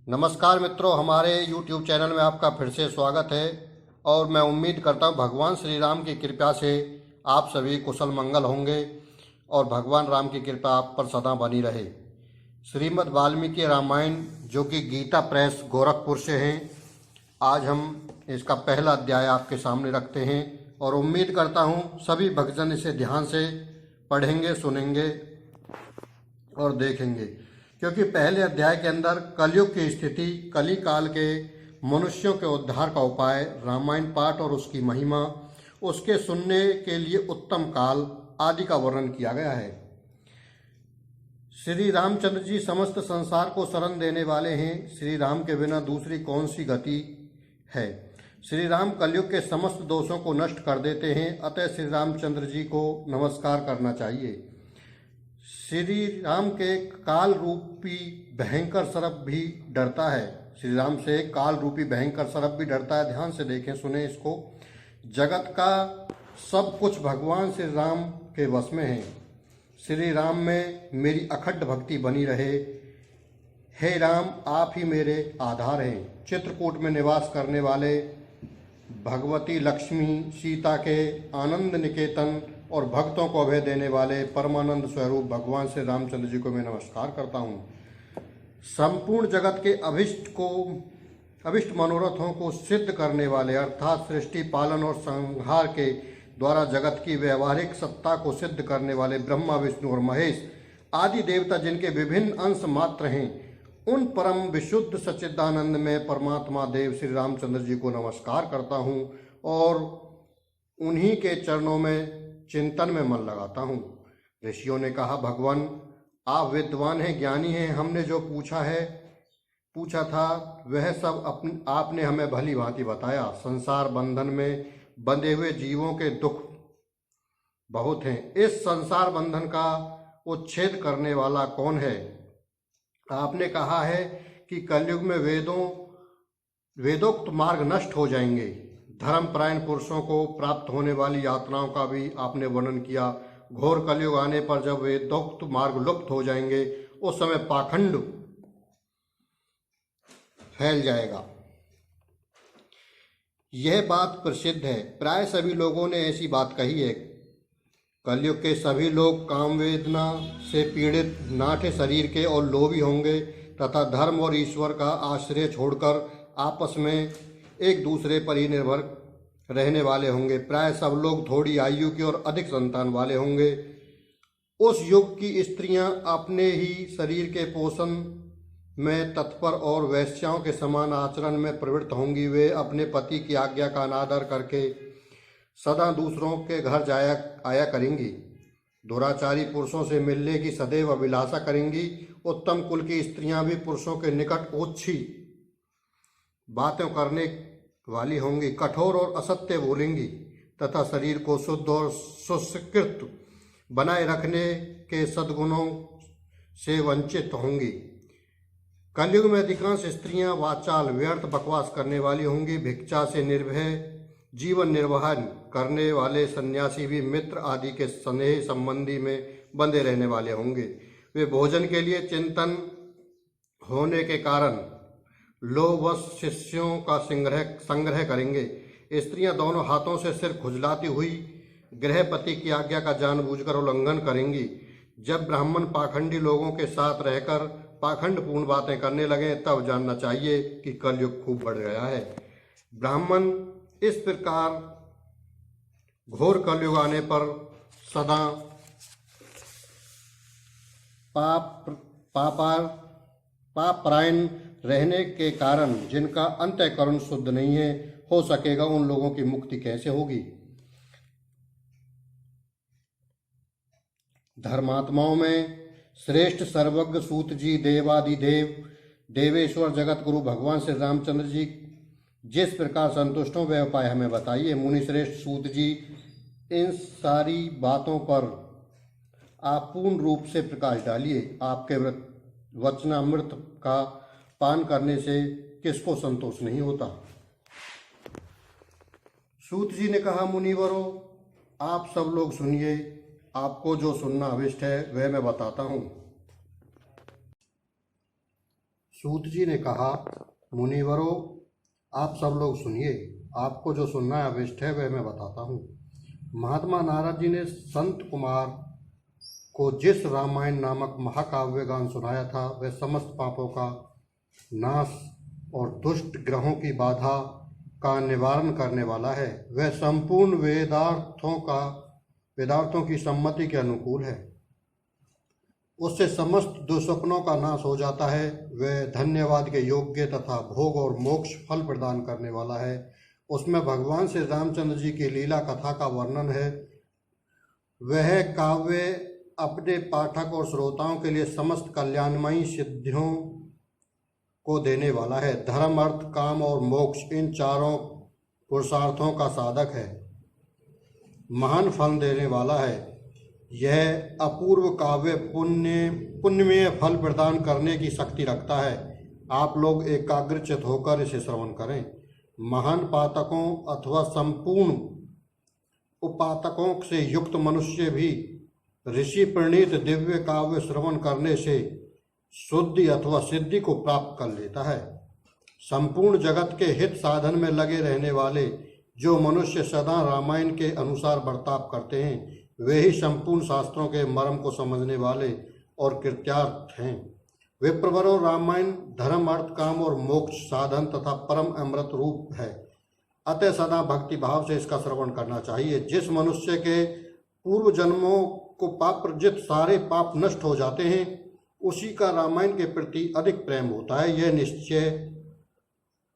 नमस्कार मित्रों, हमारे YouTube चैनल में आपका फिर से स्वागत है। और मैं उम्मीद करता हूँ भगवान श्री राम की कृपा से आप सभी कुशल मंगल होंगे और भगवान राम की कृपा आप पर सदा बनी रहे। श्रीमद् वाल्मीकि रामायण, जो कि गीता प्रेस गोरखपुर से हैं, आज हम इसका पहला अध्याय आपके सामने रखते हैं और उम्मीद करता हूँ सभी भक्तजन इसे ध्यान से पढ़ेंगे, सुनेंगे और देखेंगे, क्योंकि पहले अध्याय के अंदर कलयुग की स्थिति, कली काल के मनुष्यों के उद्धार का उपाय, रामायण पाठ और उसकी महिमा, उसके सुनने के लिए उत्तम काल आदि का वर्णन किया गया है। श्री रामचंद्र जी समस्त संसार को शरण देने वाले हैं। श्री राम के बिना दूसरी कौन सी गति है। श्री राम कलयुग के समस्त दोषों को नष्ट कर देते हैं, अतः श्री रामचंद्र जी को नमस्कार करना चाहिए। श्री राम के काल रूपी भयंकर सर्प भी डरता है। श्री राम से काल रूपी भयंकर सर्प भी डरता है। ध्यान से देखें, सुने इसको। जगत का सब कुछ भगवान श्री राम के वश में है। श्री राम में मेरी अखंड भक्ति बनी रहे। हे राम, आप ही मेरे आधार हैं। चित्रकूट में निवास करने वाले भगवती लक्ष्मी, सीता के आनंद निकेतन और भक्तों को अभय देने वाले परमानंद स्वरूप भगवान श्री रामचंद्र जी को मैं नमस्कार करता हूँ। संपूर्ण जगत के अभिष्ट मनोरथों को सिद्ध करने वाले, अर्थात सृष्टि, पालन और संहार के द्वारा जगत की व्यवहारिक सत्ता को सिद्ध करने वाले ब्रह्मा, विष्णु और महेश आदि देवता, जिनके विभिन्न अंश मात्र हैं, उन परम विशुद्ध सच्चिदानंद में परमात्मा देव श्री रामचंद्र जी को नमस्कार करता हूँ और उन्हीं के चरणों में चिंतन में मन लगाता हूँ। ऋषियों ने कहा, भगवान आप विद्वान हैं, ज्ञानी हैं। हमने जो पूछा था वह सब आपने हमें भली भांति बताया। संसार बंधन में बंधे हुए जीवों के दुख बहुत हैं। इस संसार बंधन का उच्छेद करने वाला कौन है। आपने कहा है कि कलयुग में वेदोक्त मार्ग नष्ट हो जाएंगे। धर्मपरायण पुरुषों को प्राप्त होने वाली यातनाओं का भी आपने वर्णन किया। घोर कलयुग आने पर जब वेदोक्त मार्ग लुप्त हो जाएंगे, उस समय पाखंड फैल जाएगा। यह बात प्रसिद्ध है, प्राय सभी लोगों ने ऐसी बात कही है। कलयुग के सभी लोग काम वेदना से पीड़ित, नाठे शरीर के और लोभी होंगे तथा धर्म और ईश्वर का आश्रय छोड़कर आपस में एक दूसरे पर ही निर्भर रहने वाले होंगे। प्राय सब लोग थोड़ी आयु के और अधिक संतान वाले होंगे। उस युग की स्त्रियां अपने ही शरीर के पोषण में तत्पर और वैश्याओं के समान आचरण में प्रवृत्त होंगी। वे अपने पति की आज्ञा का अनादर करके सदा दूसरों के घर जाया आया करेंगी। दुराचारी पुरुषों से मिलने की सदैव अभिलाषा करेंगी। उत्तम कुल की स्त्रियां भी पुरुषों के निकट ओछी बातें करने वाली होंगी, कठोर और असत्य बोलेंगी तथा शरीर को शुद्ध और सुसंस्कृत बनाए रखने के सद्गुणों से वंचित होंगी। कलयुग में अधिकांश स्त्रियां वाचाल, व्यर्थ बकवास करने वाली होंगी। भिक्षा से निर्भय जीवन निर्वाह करने वाले सन्यासी भी मित्र आदि के स्नेह संबंधी में बंधे रहने वाले होंगे। वे भोजन के लिए चिंतन होने के कारण लोभवश शिष्यों का संग्रह करेंगे। स्त्रियां दोनों हाथों से सिर खुजलाती हुई गृहपति की आज्ञा का जानबूझकर उल्लंघन करेंगी। जब ब्राह्मण पाखंडी लोगों के साथ रहकर पाखंडपूर्ण बातें करने लगे, तब जानना चाहिए कि कलयुग खूब बढ़ गया है। ब्राह्मण इस प्रकार घोर कलयुग आने पर सदा पापरायण रहने के कारण, जिनका अंतःकरण शुद्ध नहीं है, हो सकेगा उन लोगों की मुक्ति कैसे होगी। धर्मात्माओं में श्रेष्ठ सर्वज्ञ सूत जी, देवादिदेव देवेश्वर जगत गुरु भगवान श्री रामचंद्र जी जिस प्रकार संतुष्ट हो, वह उपाय हमें बताइए। मुनि श्रेष्ठ सूत जी, इन सारी बातों पर आप पूर्ण रूप से प्रकाश डालिए। आपके वचनामृत का पान करने से किसको संतोष नहीं होता। सूत जी ने कहा, मुनिवरों, आप सब लोग सुनिए। आपको जो सुनना अभिष्ट है वह मैं बताता हूँ। सूत जी ने कहा, मुनिवरों, आप सब लोग सुनिए, आपको जो सुनना है अभिष्ट है वह मैं बताता हूँ। महात्मा नारद जी ने संत कुमार को जिस रामायण नामक महाकाव्य गान सुनाया था वह समस्त पापों का नाश और दुष्ट ग्रहों की बाधा का निवारण करने वाला है। वह संपूर्ण वेदार्थों की सम्मति के अनुकूल है। उससे समस्त दुस्वप्नों का नाश हो जाता है। वह धन्यवाद के योग्य तथा भोग और मोक्ष फल प्रदान करने वाला है। उसमें भगवान श्री रामचंद्र जी की लीला कथा का वर्णन है। वह काव्य अपने पाठक और श्रोताओं के लिए समस्त कल्याणमयी सिद्धियों को देने वाला है। धर्म, अर्थ, काम और मोक्ष इन चारों पुरुषार्थों का साधक है, महान फल देने वाला है। यह अपूर्व काव्य पुण्यमय फल प्रदान करने की शक्ति रखता है। आप लोग एकाग्रचित होकर इसे श्रवण करें। महान पातकों अथवा संपूर्ण उपातकों से युक्त मनुष्य भी ऋषि प्रणीत दिव्य काव्य श्रवण करने से शुद्धि अथवा सिद्धि को प्राप्त कर लेता है। संपूर्ण जगत के हित साधन में लगे रहने वाले जो मनुष्य सदा रामायण के अनुसार बर्ताव करते हैं वे ही संपूर्ण शास्त्रों के मर्म को समझने वाले और कृत्यार्थ हैं। विप्रवरों, रामायण धर्म, अर्थ, काम और मोक्ष साधन तथा परम अमृत रूप है। अतः सदा भक्ति भाव से इसका श्रवण करना चाहिए। जिस मनुष्य के पूर्व जन्मों को पाप प्रजित सारे पाप नष्ट हो जाते हैं उसी का रामायण के प्रति अधिक प्रेम होता है। यह निश्चय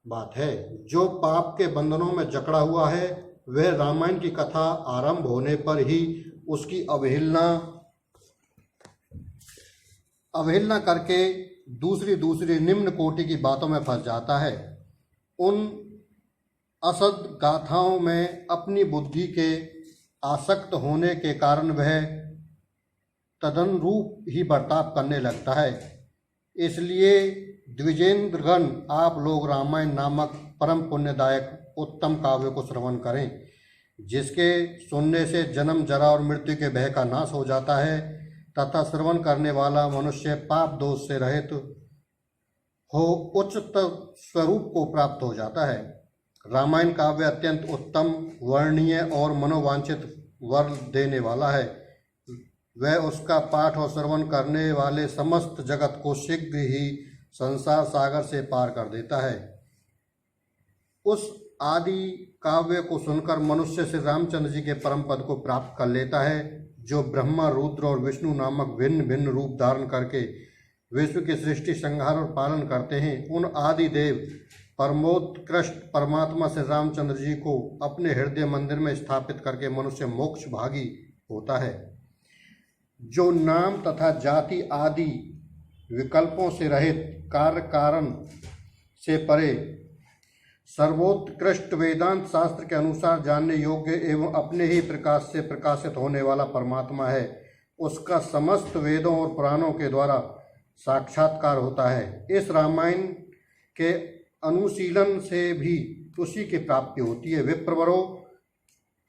बात है। जो पाप के बंधनों में जकड़ा हुआ है वह रामायण की कथा आरंभ होने पर ही उसकी अवहेलना करके दूसरी निम्न कोटि की बातों में फंस जाता है। उन असद गाथाओं में अपनी बुद्धि के आसक्त होने के कारण वह तदनुरूप ही बर्ताव करने लगता है। इसलिए द्विजेंद्रगण, आप लोग रामायण नामक परम पुण्यदायक उत्तम काव्य को श्रवण करें, जिसके सुनने से जन्म, जरा और मृत्यु के भय का नाश हो जाता है तथा श्रवण करने वाला मनुष्य पाप दोष से रहित हो उच्चत स्वरूप को प्राप्त हो जाता है। रामायण काव्य अत्यंत उत्तम, वर्णनीय और मनोवांछित वर देने वाला है। वह उसका पाठ और श्रवण करने वाले समस्त जगत को शीघ्र ही संसार सागर से पार कर देता है। उस आदि काव्य को सुनकर मनुष्य श्री रामचंद्र जी के परम पद को प्राप्त कर लेता है, जो ब्रह्मा, रुद्र और विष्णु नामक भिन्न भिन्न रूप धारण करके विश्व की सृष्टि, संहार और पालन करते हैं। उन आदि देव परमोत्कृष्ट परमात्मा श्री रामचंद्र जी को अपने हृदय मंदिर में स्थापित करके मनुष्य मोक्ष भागी होता है। जो नाम तथा जाति आदि विकल्पों से रहित, कार्य कारण से परे, सर्वोत्कृष्ट वेदांत शास्त्र के अनुसार जानने योग्य एवं अपने ही प्रकाश से प्रकाशित होने वाला परमात्मा है, उसका समस्त वेदों और पुराणों के द्वारा साक्षात्कार होता है। इस रामायण के अनुशीलन से भी उसी की प्राप्ति होती है। विप्रवरों,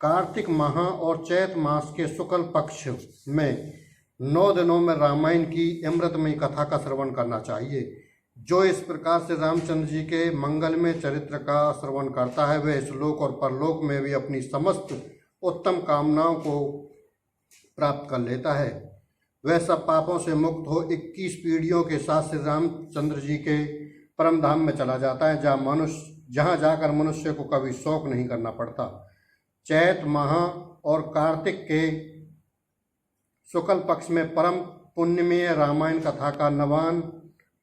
कार्तिक माह और चैत मास के शुक्ल पक्ष में 9 दिनों में रामायण की अमृतमयी कथा का श्रवण करना चाहिए। जो इस प्रकार से रामचंद्र जी के मंगलमय चरित्र का श्रवण करता है वह इस लोक और परलोक में भी अपनी समस्त उत्तम कामनाओं को प्राप्त कर लेता है। वह सब पापों से मुक्त हो 21 पीढ़ियों के साथ श्री रामचंद्र जी के परम धाम में चला जाता है, जहाँ जाकर मनुष्य को कभी शोक नहीं करना पड़ता। चैत माह और कार्तिक के शुक्ल पक्ष में परम पुण्यमय रामायण कथा का नवान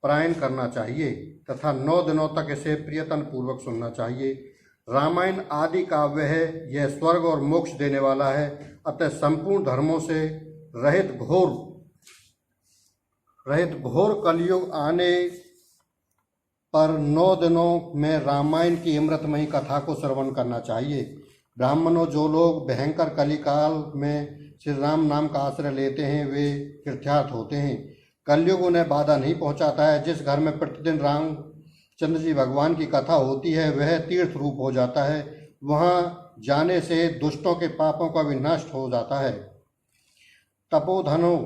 पारायण करना चाहिए तथा 9 दिनों तक इसे प्रियतन पूर्वक सुनना चाहिए। रामायण आदि काव्य है, यह स्वर्ग और मोक्ष देने वाला है। अतः संपूर्ण धर्मों से रहित घोर कलयुग आने पर 9 दिनों में रामायण की अमृतमयी कथा को श्रवण करना चाहिए। ब्राह्मणों, जो लोग भयंकर कलिकाल में श्री राम नाम का आश्रय लेते हैं वे कृतार्थ होते हैं। कलयुग उन्हें बाधा नहीं पहुंचाता है। जिस घर में प्रतिदिन रामचंद्र जी भगवान की कथा होती है वह तीर्थ रूप हो जाता है। वहां जाने से दुष्टों के पापों का विनाश हो जाता है। तपोधनों,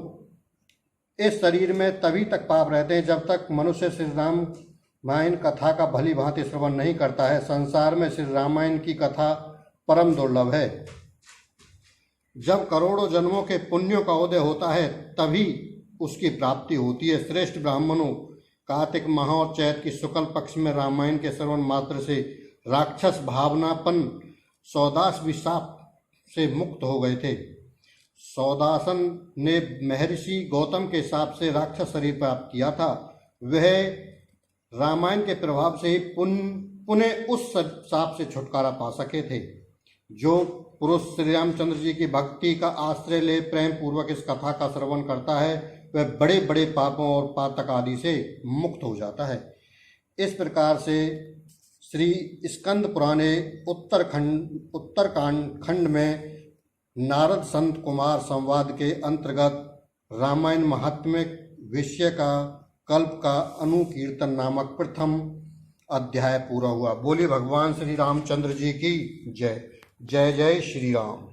इस शरीर में तभी तक पाप रहते हैं जब तक मनुष्य श्री रामायण कथा का भली भांति श्रवण नहीं करता है। संसार में श्री रामायण की कथा परम दुर्लभ है। जब करोड़ों जन्मों के पुण्यों का उदय होता है तभी उसकी प्राप्ति होती है। श्रेष्ठ ब्राह्मणों, कार्तिक माह और चैत की शुक्ल पक्ष में रामायण के श्रवण मात्र से राक्षस भावनापन सौदास विशाप से मुक्त हो गए थे। सौदासन ने महर्षि गौतम के शाप से राक्षस शरीर प्राप्त किया था। वह रामायण के प्रभाव से ही पुनः उस शाप से छुटकारा पा सके थे। जो पुरुष श्री रामचंद्र जी की भक्ति का आश्रय ले प्रेम पूर्वक इस कथा का श्रवण करता है वह बड़े बड़े पापों और पातक आदि से मुक्त हो जाता है। इस प्रकार से श्री स्कंद पुराणे उत्तरकांड खंड में नारद संत कुमार संवाद के अंतर्गत रामायण महात्म्य विषय का कल्प का अनुकीर्तन नामक प्रथम अध्याय पूरा हुआ। बोले भगवान श्री रामचंद्र जी की जय। जय जय श्री राम।